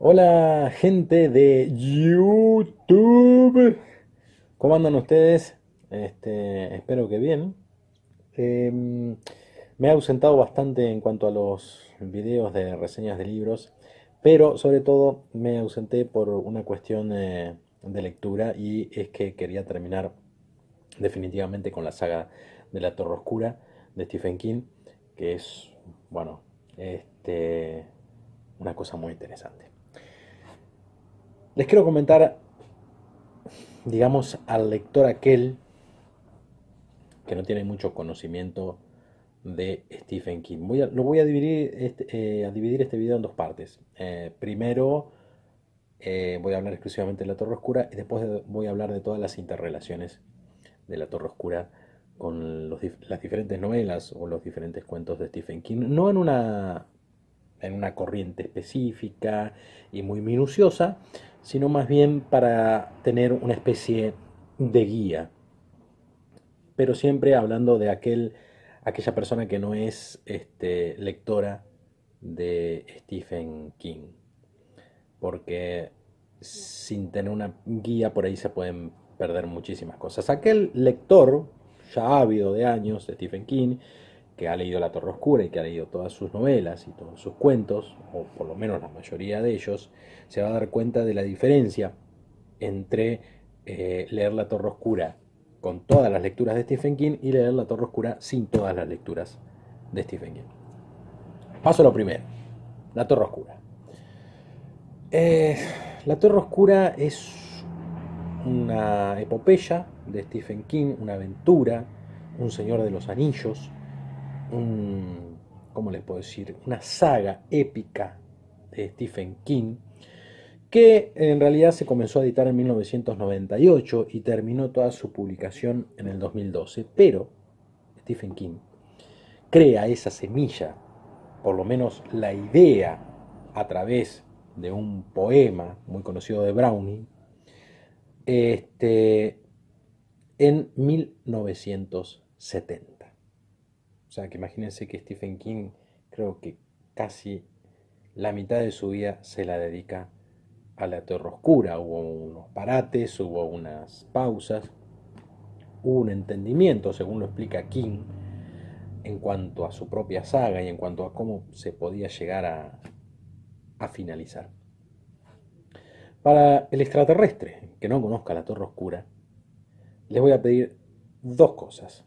Hola gente de YouTube, ¿cómo andan ustedes? Espero que bien. Me he ausentado bastante en cuanto a los videos de reseñas de libros, pero sobre todo me ausenté por una cuestión de lectura y es que quería terminar definitivamente con la saga de La Torre Oscura de Stephen King, que es, bueno, este, una cosa muy interesante. Les quiero comentar, digamos, al lector aquel que no tiene mucho conocimiento de Stephen King. Lo voy a dividir este video en dos partes. Primero voy a hablar exclusivamente de La Torre Oscura y después voy a hablar de todas las interrelaciones de La Torre Oscura con las diferentes novelas o los diferentes cuentos de Stephen King. No en una corriente específica y muy minuciosa, sino más bien para tener una especie de guía, pero siempre hablando de aquella persona que no es lectora de Stephen King, porque sin tener una guía por ahí se pueden perder muchísimas cosas. Aquel lector ya ávido de años de Stephen King, que ha leído La Torre Oscura y que ha leído todas sus novelas y todos sus cuentos, o por lo menos la mayoría de ellos, se va a dar cuenta de la diferencia entre leer La Torre Oscura con todas las lecturas de Stephen King y leer La Torre Oscura sin todas las lecturas de Stephen King. Paso a lo primero, La Torre Oscura. Eh, La Torre Oscura es una epopeya de Stephen King, una aventura, un Señor de los Anillos, ¿cómo les puedo decir? Una saga épica de Stephen King que en realidad se comenzó a editar en 1998 y terminó toda su publicación en el 2012, pero Stephen King crea esa semilla, por lo menos la idea, a través de un poema muy conocido de Browning, este, en 1970. O sea que imagínense que Stephen King creo que casi la mitad de su vida se la dedica a La Torre Oscura. Hubo unos parates, hubo unas pausas, hubo un entendimiento, según lo explica King, en cuanto a su propia saga y en cuanto a cómo se podía llegar a finalizar. Para el extraterrestre que no conozca La Torre Oscura, les voy a pedir dos cosas,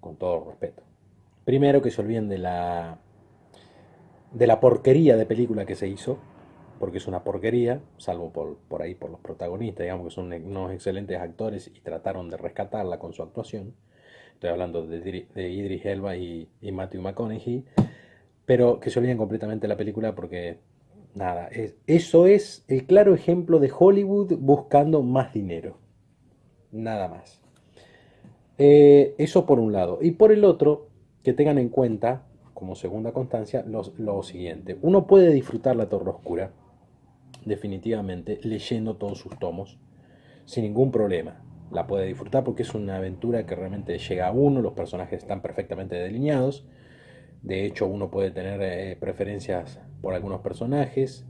con todo respeto. Primero, que se olviden de la porquería de película que se hizo, porque es una porquería, salvo por ahí por los protagonistas, digamos que son unos excelentes actores y trataron de rescatarla con su actuación. Estoy hablando de Idris Elba y Matthew McConaughey, pero que se olviden completamente de la película porque nada, eso es el claro ejemplo de Hollywood buscando más dinero, nada más. Eso por un lado. Y por el otro, que tengan en cuenta, como segunda constancia, lo siguiente. Uno puede disfrutar La Torre Oscura, definitivamente, leyendo todos sus tomos, sin ningún problema. La puede disfrutar porque es una aventura que realmente llega a uno, los personajes están perfectamente delineados. De hecho, uno puede tener preferencias por algunos personajes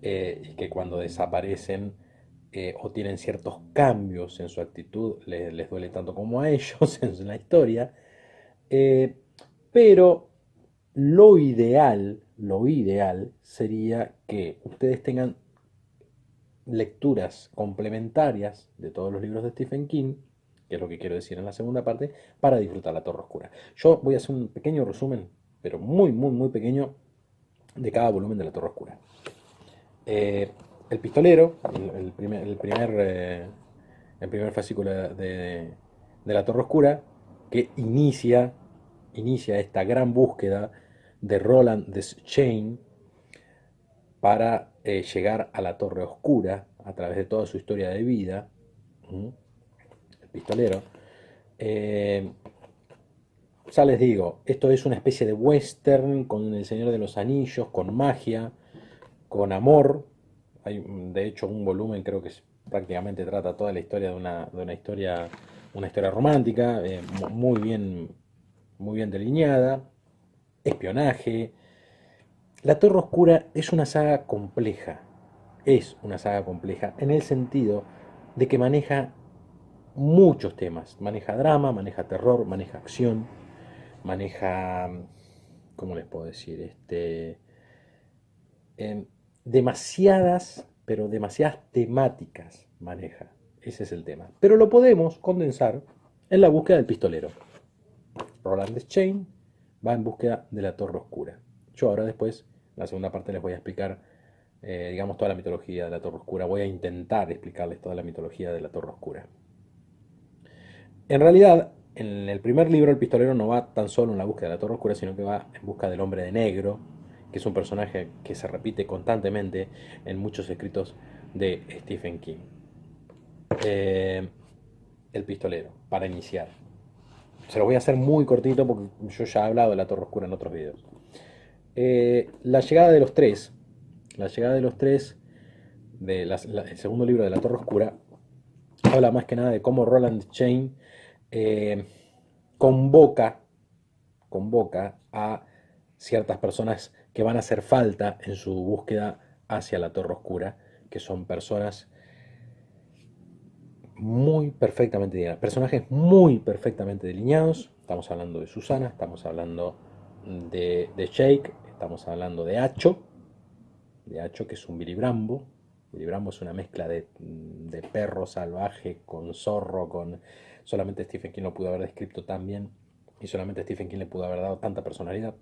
y que cuando desaparecen o tienen ciertos cambios en su actitud les duele tanto como a ellos en la historia. Eh, pero lo ideal sería que ustedes tengan lecturas complementarias de todos los libros de Stephen King, que es lo que quiero decir en la segunda parte, para disfrutar La Torre Oscura. Yo voy a hacer un pequeño resumen, pero muy, muy, muy pequeño, de cada volumen de La Torre Oscura. Eh, el pistolero, el primer fascículo de La Torre Oscura, que inicia esta gran búsqueda de Roland Deschain para llegar a la Torre Oscura a través de toda su historia de vida, el pistolero. Eh, ya les digo, esto es una especie de western con El Señor de los Anillos, con magia, con amor. Hay de hecho un volumen, creo que prácticamente trata toda la historia de una historia romántica, muy bien delineada, espionaje, La Torre Oscura es una saga compleja, en el sentido de que maneja muchos temas, maneja drama, maneja terror, maneja acción, maneja, ¿cómo les puedo decir? Demasiadas, pero demasiadas temáticas maneja. Ese es el tema. Pero lo podemos condensar en la búsqueda del pistolero. Roland Deschain va en búsqueda de la Torre Oscura. Yo ahora después, en la segunda parte, les voy a explicar, digamos, toda la mitología de la Torre Oscura. Voy a intentar explicarles toda la mitología de la Torre Oscura. En realidad, en el primer libro, el pistolero no va tan solo en la búsqueda de la Torre Oscura, sino que va en busca del Hombre de Negro, que es un personaje que se repite constantemente en muchos escritos de Stephen King. Eh, el pistolero, para iniciar. Se lo voy a hacer muy cortito porque yo ya he hablado de la Torre Oscura en otros videos. La llegada de los tres, el segundo libro de la Torre Oscura, habla más que nada de cómo Roland Chain convoca a ciertas personas que van a hacer falta en su búsqueda hacia la Torre Oscura, que son personas muy perfectamente delineados, personajes muy perfectamente delineados. Estamos hablando de Susana, estamos hablando de Jake, estamos hablando de Acho, que es un Billy Brambo. Billy Brambo es una mezcla de perro salvaje con zorro, con... Solamente Stephen King lo pudo haber descrito tan bien y solamente Stephen King le pudo haber dado tanta personalidad.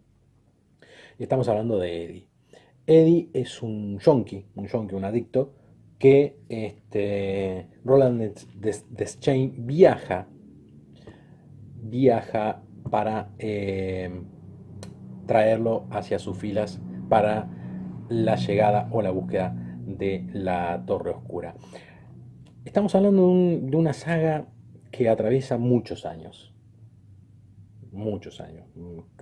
Y estamos hablando de Eddie. Eddie es un yonki, un adicto, que Roland Deschain viaja para traerlo hacia sus filas para la llegada o la búsqueda de la Torre Oscura. Estamos hablando de una saga que atraviesa muchos años,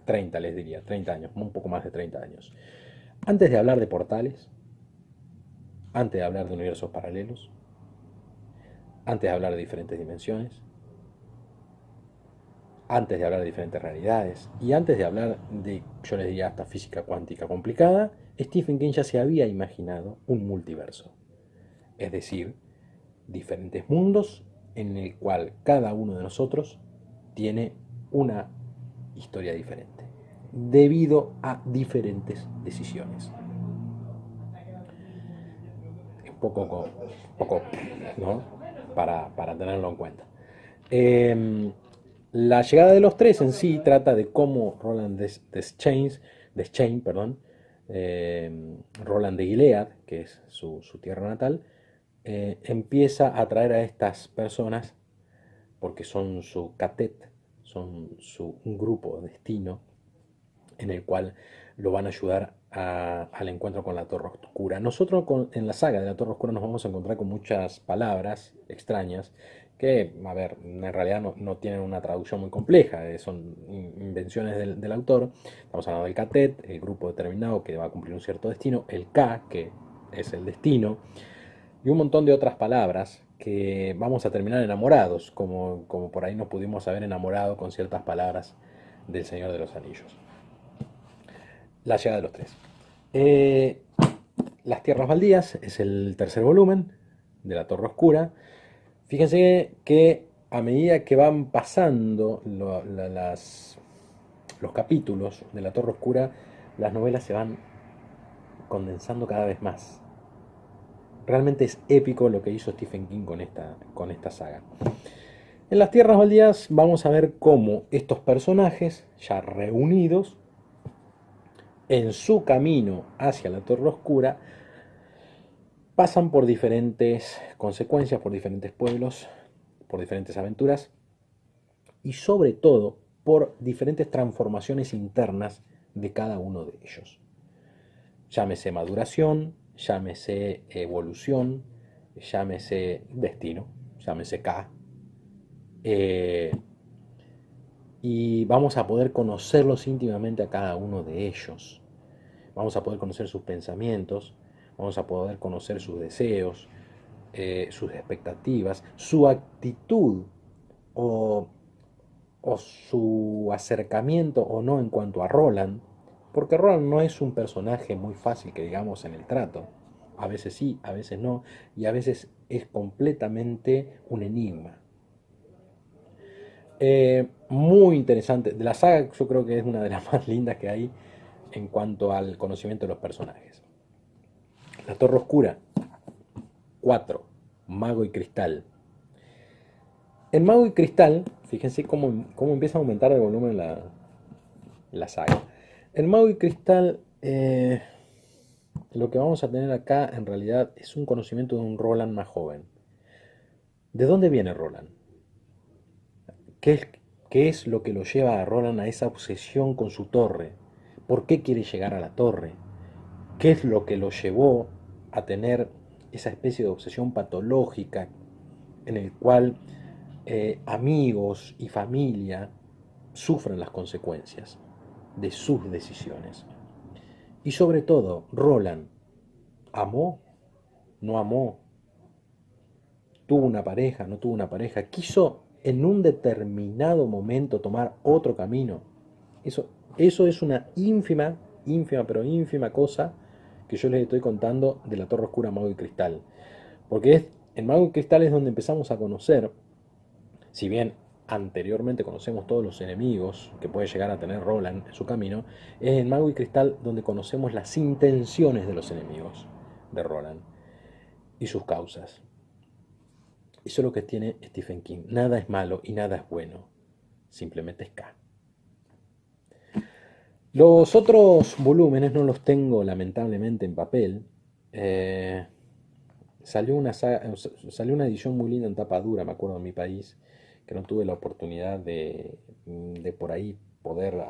30 les diría, 30 años, un poco más de 30 años. Antes de hablar de portales, antes de hablar de universos paralelos, antes de hablar de diferentes dimensiones, antes de hablar de diferentes realidades y antes de hablar de, yo les diría, hasta física cuántica complicada, Stephen King ya se había imaginado un multiverso. Es decir, diferentes mundos en el cual cada uno de nosotros tiene una historia diferente, debido a diferentes decisiones. Un poco, ¿no? Para tenerlo en cuenta. La llegada de los tres en sí trata de cómo Roland Deschain, Roland de Gilead, que es su tierra natal, empieza a atraer a estas personas porque son su catet, son un grupo destino en el cual lo van a ayudar al encuentro con la Torre Oscura. Nosotros en la saga de la Torre Oscura nos vamos a encontrar con muchas palabras extrañas que, a ver, en realidad no tienen una traducción muy compleja, son invenciones del autor. Estamos hablando del catet, el grupo determinado que va a cumplir un cierto destino, el K, que es el destino, y un montón de otras palabras que vamos a terminar enamorados, como por ahí nos pudimos haber enamorado con ciertas palabras del Señor de los Anillos. La llegada de los tres. Las Tierras Baldías es el tercer volumen de la Torre Oscura. Fíjense que a medida que van pasando los capítulos de la Torre Oscura, las novelas se van condensando cada vez más. Realmente es épico lo que hizo Stephen King con esta saga. En las Tierras Baldías vamos a ver cómo estos personajes, ya reunidos, en su camino hacia la Torre Oscura, pasan por diferentes consecuencias, por diferentes pueblos, por diferentes aventuras y sobre todo por diferentes transformaciones internas de cada uno de ellos. Llámese maduración, llámese evolución, llámese destino, llámese K. Y vamos a poder conocerlos íntimamente a cada uno de ellos. Vamos a poder conocer sus pensamientos, vamos a poder conocer sus deseos, sus expectativas, su actitud o su acercamiento o no en cuanto a Roland, Porque Roland no es un personaje muy fácil que digamos en el trato. A veces sí, a veces no, y a veces es completamente un enigma. Muy interesante. De la saga yo creo que es una de las más lindas que hay en cuanto al conocimiento de los personajes. La Torre Oscura, 4. Mago y Cristal. En Mago y Cristal, fíjense cómo empieza a aumentar el volumen la saga. En Mago y Cristal, lo que vamos a tener acá en realidad es un conocimiento de un Roland más joven. ¿De dónde viene Roland? ¿Qué es, qué es lo que lo lleva a Roland a esa obsesión con su torre? ¿Por qué quiere llegar a la torre? ¿Qué es lo que lo llevó a tener esa especie de obsesión patológica en el cual amigos y familia sufren las consecuencias de sus decisiones? Y sobre todo, Roland, ¿amó? ¿No amó? ¿Tuvo una pareja? ¿No tuvo una pareja? ¿Quiso en un determinado momento tomar otro camino? Eso, eso es una ínfima, pero ínfima cosa que yo les estoy contando de la Torre Oscura Mago y Cristal. Porque en Mago y Cristal es donde empezamos a conocer, si bien anteriormente conocemos todos los enemigos que puede llegar a tener Roland en su camino, es en Mago y Cristal donde conocemos las intenciones de los enemigos de Roland y sus causas. Eso es lo que tiene Stephen King. Nada es malo y nada es bueno. Simplemente es K. Los otros volúmenes no los tengo lamentablemente en papel. Eh, salió una edición muy linda en tapa dura, me acuerdo, en mi país, que no tuve la oportunidad de por ahí poderlos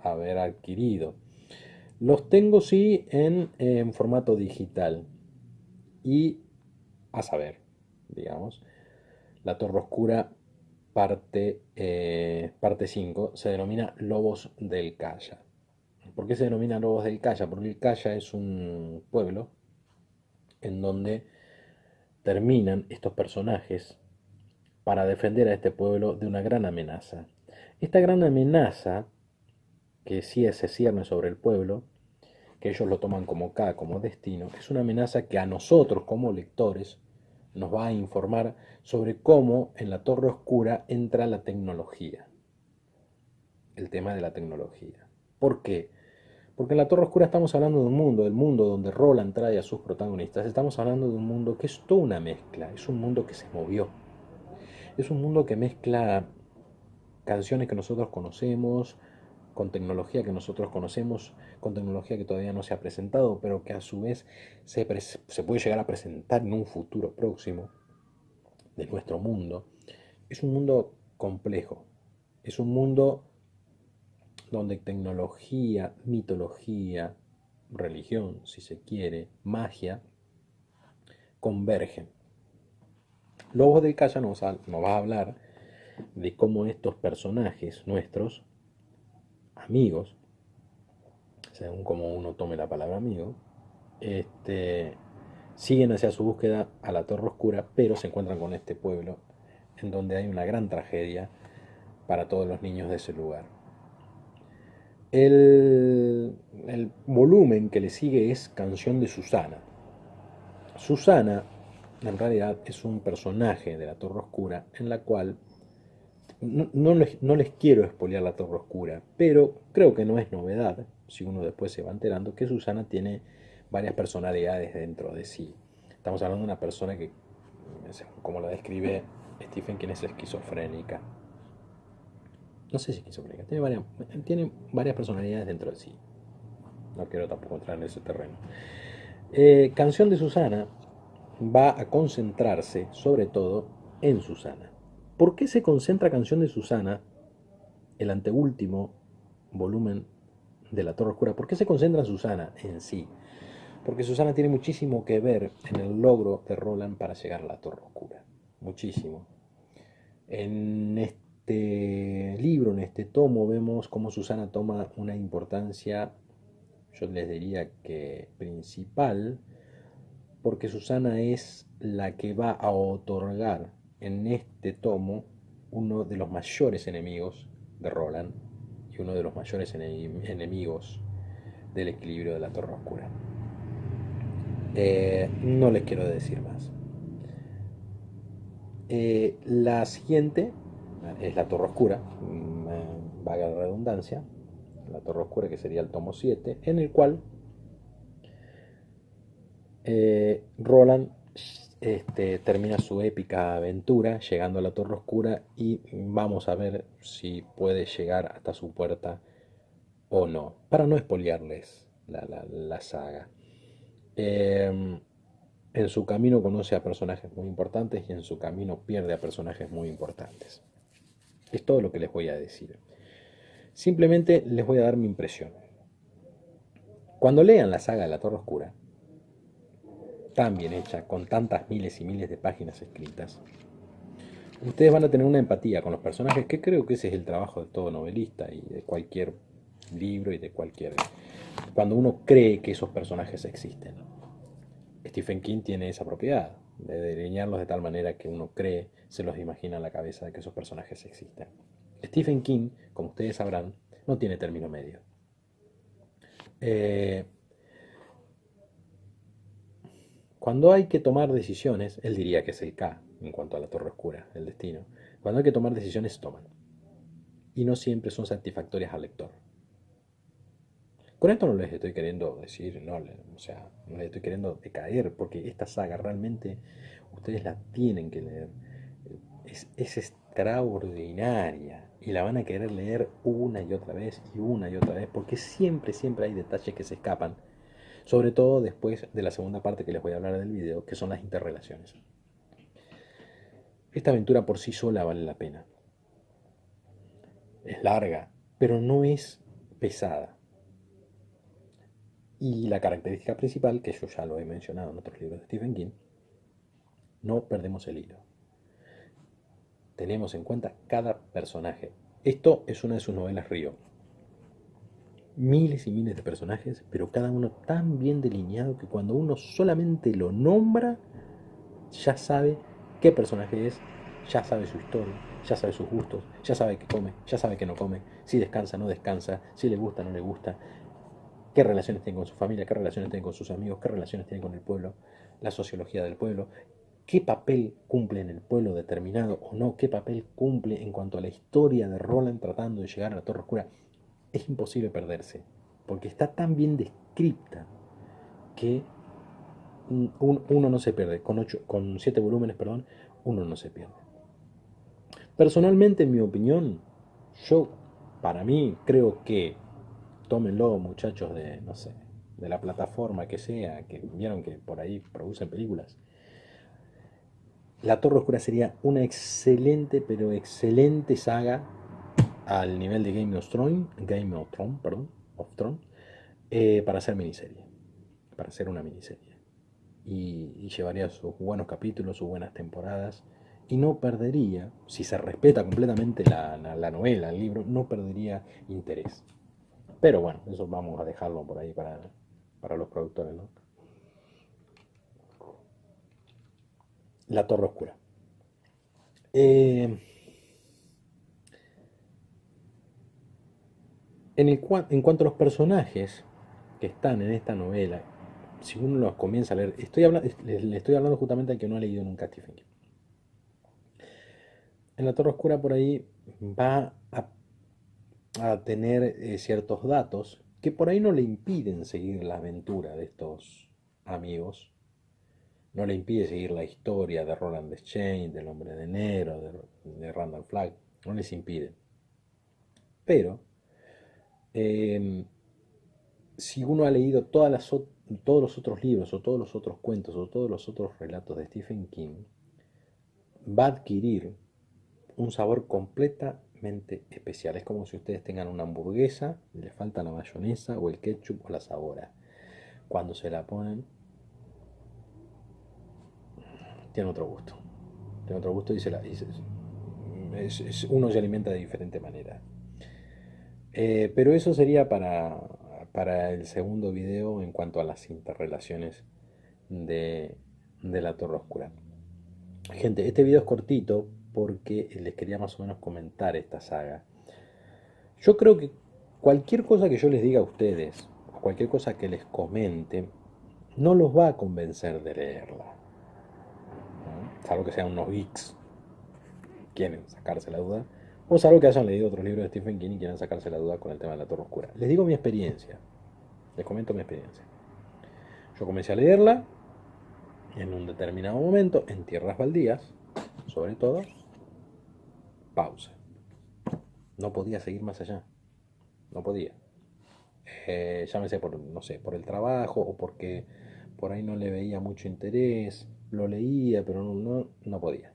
haber adquirido. Los tengo sí en formato digital. Y a saber, digamos, La Torre Oscura parte 5 se denomina Lobos del Calla. ¿Por qué se denomina Lobos del Calla? Porque el Calla es un pueblo en donde terminan estos personajes para defender a este pueblo de una gran amenaza. Esta gran amenaza, que sí se cierne sobre el pueblo, que ellos lo toman como K, como destino, es una amenaza que a nosotros como lectores nos va a informar sobre cómo en la Torre Oscura entra la tecnología, el tema de la tecnología. ¿Por qué? Porque en la Torre Oscura estamos hablando de un mundo, del mundo donde Roland trae a sus protagonistas, estamos hablando de un mundo que es toda una mezcla, es un mundo que se movió, es un mundo que mezcla canciones que nosotros conocemos, con tecnología que nosotros conocemos, con tecnología que todavía no se ha presentado, pero que a su vez se puede llegar a presentar en un futuro próximo de nuestro mundo. Es un mundo complejo, es un mundo donde tecnología, mitología, religión, si se quiere, magia, convergen. Lobos del Calla nos va a hablar de cómo estos personajes nuestros, amigos, según como uno tome la palabra amigo, este, siguen hacia su búsqueda a la Torre Oscura, pero se encuentran con este pueblo en donde hay una gran tragedia para todos los niños de ese lugar. El volumen que le sigue es Canción de Susana. Susana, en realidad, es un personaje de la Torre Oscura en la cual no les quiero espolear la Torre Oscura, pero creo que no es novedad, si uno después se va enterando, que Susana tiene varias personalidades dentro de sí. Estamos hablando de una persona que, como la describe Stephen King, es esquizofrénica. No sé si esquizofrénica, tiene varias personalidades dentro de sí. No quiero tampoco entrar en ese terreno. Canción de Susana va a concentrarse sobre todo en Susana. ¿Por qué se concentra Canción de Susana, el anteúltimo volumen de La Torre Oscura? ¿Por qué se concentra en Susana en sí? Porque Susana tiene muchísimo que ver en el logro de Roland para llegar a la Torre Oscura. Muchísimo. En este libro, en este tomo, vemos cómo Susana toma una importancia, yo les diría que principal, porque Susana es la que va a otorgar en este tomo uno de los mayores enemigos de Roland y uno de los mayores enemigos del equilibrio de la Torre Oscura. No les quiero decir más. La siguiente es la Torre Oscura, vaga la redundancia, la Torre Oscura, que sería el tomo 7, en el cual Roland termina su épica aventura llegando a la Torre Oscura y vamos a ver si puede llegar hasta su puerta o no, para no spoilearles la saga. En su camino conoce a personajes muy importantes y en su camino pierde a personajes muy importantes. Es todo lo que les voy a decir. Simplemente les voy a dar mi impresión. Cuando lean la saga de la Torre Oscura, tan bien hecha, con tantas miles y miles de páginas escritas, ustedes van a tener una empatía con los personajes, que creo que ese es el trabajo de todo novelista y de cualquier libro y de cualquier... Cuando uno cree que esos personajes existen. Stephen King tiene esa propiedad, de delinearlos de tal manera que uno cree, se los imagina en la cabeza de que esos personajes existen. Stephen King, como ustedes sabrán, no tiene término medio. Cuando hay que tomar decisiones, él diría que es el K en cuanto a la Torre Oscura, el destino. Cuando hay que tomar decisiones, toman. Y no siempre son satisfactorias al lector. Con esto no les estoy queriendo decir, no, o sea, no les estoy queriendo decaer, porque esta saga realmente ustedes la tienen que leer. Es extraordinaria y la van a querer leer una y otra vez y una y otra vez, porque siempre, siempre hay detalles que se escapan, sobre todo después de la segunda parte que les voy a hablar del video, que son las interrelaciones. Esta aventura por sí sola vale la pena. Es larga, pero no es pesada. Y la característica principal, que yo ya lo he mencionado en otros libros de Stephen King, no perdemos el hilo. Tenemos en cuenta cada personaje. Esto es una de sus novelas Río. Miles y miles de personajes, pero cada uno tan bien delineado que cuando uno solamente lo nombra, ya sabe qué personaje es, ya sabe su historia, ya sabe sus gustos, ya sabe qué come, ya sabe qué no come, si descansa, no descansa, si le gusta, no le gusta, qué relaciones tiene con su familia, qué relaciones tiene con sus amigos, qué relaciones tiene con el pueblo, la sociología del pueblo, qué papel cumple en el pueblo determinado o no, qué papel cumple en cuanto a la historia de Roland tratando de llegar a la Torre Oscura. Es imposible perderse, porque está tan bien descrita que uno no se pierde. Con 7 volúmenes, perdón, uno no se pierde. Personalmente, en mi opinión, yo, para mí, creo que tómenlo, muchachos de, no sé, de la plataforma que sea, que vieron que por ahí producen películas. La Torre Oscura sería una excelente, pero excelente saga al nivel de Game of Thrones, para hacer miniserie, para hacer una miniserie. Y llevaría sus buenos capítulos, sus buenas temporadas, y no perdería, si se respeta completamente la novela, el libro, no perdería interés. Pero bueno, eso vamos a dejarlo por ahí para los productores, ¿no? La Torre Oscura. Eh, en cuanto a los personajes que están en esta novela, si uno los comienza a leer, le estoy hablando justamente al que no ha leído nunca Stephen King. En la Torre Oscura por ahí va a tener ciertos datos que por ahí no le impiden seguir la aventura de estos amigos, no le impide seguir la historia de Roland Deschain, del Hombre de Enero, de Randall Flagg, no les impide. Pero eh, si uno ha leído todos los otros libros o todos los otros cuentos o todos los otros relatos de Stephen King, va a adquirir un sabor completamente especial. Es como si ustedes tengan una hamburguesa y le falta la mayonesa o el ketchup o la sabora. Cuando se la ponen, tiene otro gusto. Tiene otro gusto y uno se alimenta de diferente manera. Pero eso sería para el segundo video en cuanto a las interrelaciones de, de la Torre Oscura. Gente, este video es cortito porque les quería más o menos comentar esta saga. Yo creo que cualquier cosa que yo les diga a ustedes, o cualquier cosa que les comente, no los va a convencer de leerla, ¿no? Salvo que sean unos geeks, quieren sacarse la duda, o salvo que hayan leído otros libros de Stephen King y quieran sacarse la duda con el tema de la Torre Oscura. Les digo mi experiencia, les comento mi experiencia. Yo comencé a leerla en un determinado momento, en tierras baldías, sobre todo, pausa. No podía seguir más allá, no podía. Llámese por, no sé, por el trabajo o porque por ahí no le veía mucho interés, lo leía, pero no podía.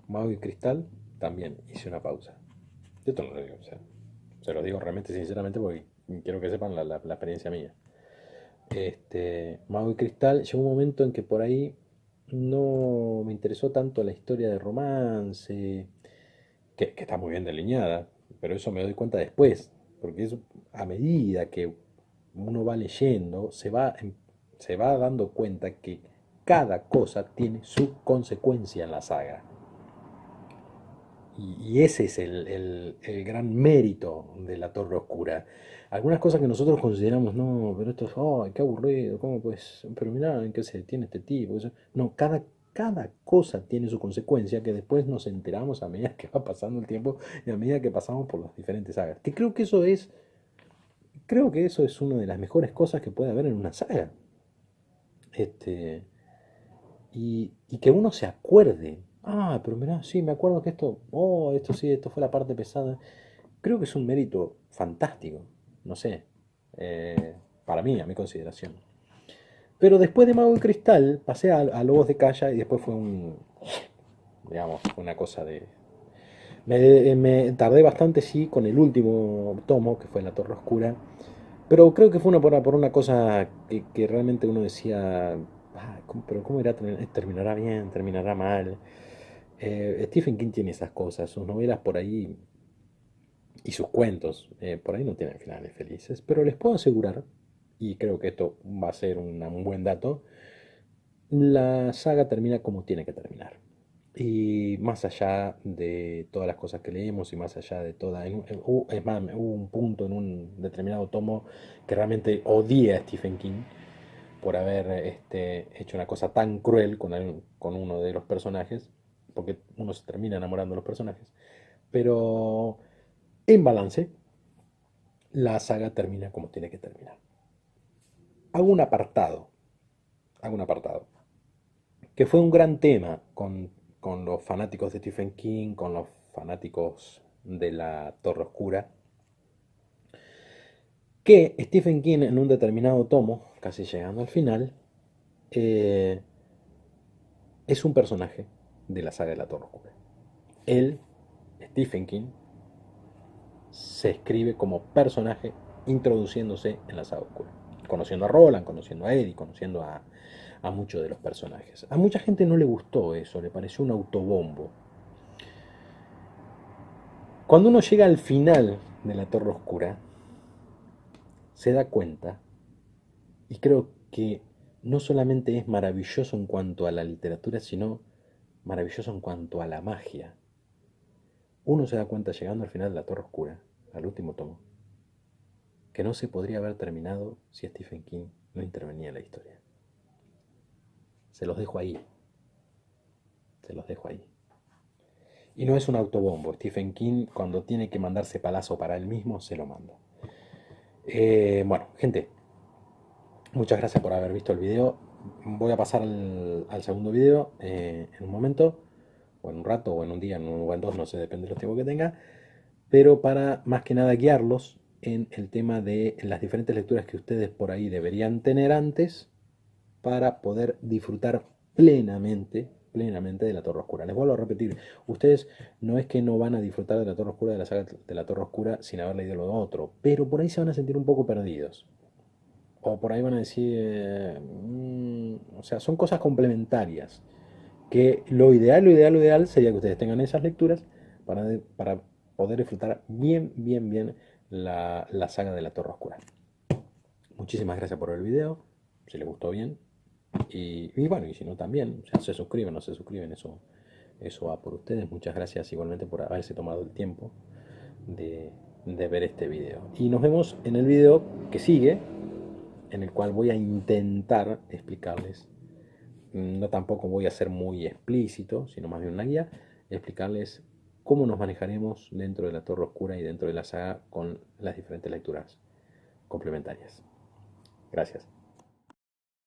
Mago y Cristal, también hice una pausa. Esto no lo digo, o sea, se lo digo realmente sinceramente porque quiero que sepan la experiencia mía. Mago y Cristal, llegó un momento en que por ahí no me interesó tanto la historia de romance, que está muy bien delineada, pero eso me doy cuenta después, porque es a medida que uno va leyendo, se va dando cuenta que cada cosa tiene su consecuencia en la saga. Y ese es el gran mérito de la Torre Oscura. Algunas cosas que nosotros consideramos, no, pero esto es, oh, qué aburrido, ¿cómo pues? Pero mirá en qué se detiene este tipo. Eso. No, cada cosa tiene su consecuencia que después nos enteramos a medida que va pasando el tiempo y a medida que pasamos por las diferentes sagas. Que creo que eso es una de las mejores cosas que puede haber en una saga. Este, y que uno se acuerde. Ah, pero mirá, sí, me acuerdo que esto, oh, esto sí, esto fue la parte pesada. Creo que es un mérito fantástico, no sé, para mí, a mi consideración. Pero después de Mago y Cristal pasé a Lobos de Calla y después fue digamos, una cosa de... Me tardé bastante, sí, con el último tomo, que fue La Torre Oscura, pero creo que fue por una cosa que realmente uno decía, "Ah, pero ¿cómo irá a terminará bien, terminará mal?" Stephen King tiene esas cosas, sus novelas por ahí y sus cuentos por ahí no tienen finales felices, pero les puedo asegurar, y creo que esto va a ser un buen dato, la saga termina como tiene que terminar. Y más allá de todas las cosas que leímos y más allá de toda... es más, hubo un punto en un determinado tomo que realmente odié a Stephen King por haber hecho una cosa tan cruel con uno de los personajes, porque uno se termina enamorando de los personajes. Pero en balance, la saga termina como tiene que terminar. Hago un apartado, hago un apartado, que fue un gran tema con los fanáticos de Stephen King, con los fanáticos de la Torre Oscura, que Stephen King en un determinado tomo, casi llegando al final, eh, es un personaje de la saga de la Torre Oscura. Él, Stephen King, se escribe como personaje introduciéndose en la saga oscura. Conociendo a Roland, conociendo a Eddie, conociendo a muchos de los personajes. A mucha gente no le gustó eso, le pareció un autobombo. Cuando uno llega al final de la Torre Oscura, se da cuenta, y creo que no solamente es maravilloso en cuanto a la literatura, sino maravilloso en cuanto a la magia. Uno se da cuenta llegando al final de la Torre Oscura, al último tomo, que no se podría haber terminado si Stephen King no intervenía en la historia. Se los dejo ahí, se los dejo ahí. Y no es un autobombo. Stephen King, cuando tiene que mandarse palazo para él mismo, se lo manda. Bueno, gente, muchas gracias por haber visto el video. Voy a pasar al segundo video en un momento, o en un rato, o en un día, o en dos, no sé, depende de los tiempos que tenga. Pero para más que nada guiarlos en el tema de las diferentes lecturas que ustedes por ahí deberían tener antes para poder disfrutar plenamente de la Torre Oscura. Les vuelvo a repetir, ustedes no es que no van a disfrutar de la Torre Oscura, de la saga de la Torre Oscura sin haber leído lo otro, pero por ahí se van a sentir un poco perdidos. O por ahí van a decir, o sea, son cosas complementarias. Que lo ideal sería que ustedes tengan esas lecturas para poder disfrutar bien la saga de la Torre Oscura. Muchísimas gracias por ver el video. Si les gustó bien, y bueno, y si no también, o sea, se suscriben o no se suscriben, eso va por ustedes. Muchas gracias igualmente por haberse tomado el tiempo de, de ver este video. Y nos vemos en el video que sigue, en el cual voy a intentar explicarles, no tampoco voy a ser muy explícito, sino más bien una guía, explicarles cómo nos manejaremos dentro de la Torre Oscura y dentro de la saga con las diferentes lecturas complementarias. Gracias.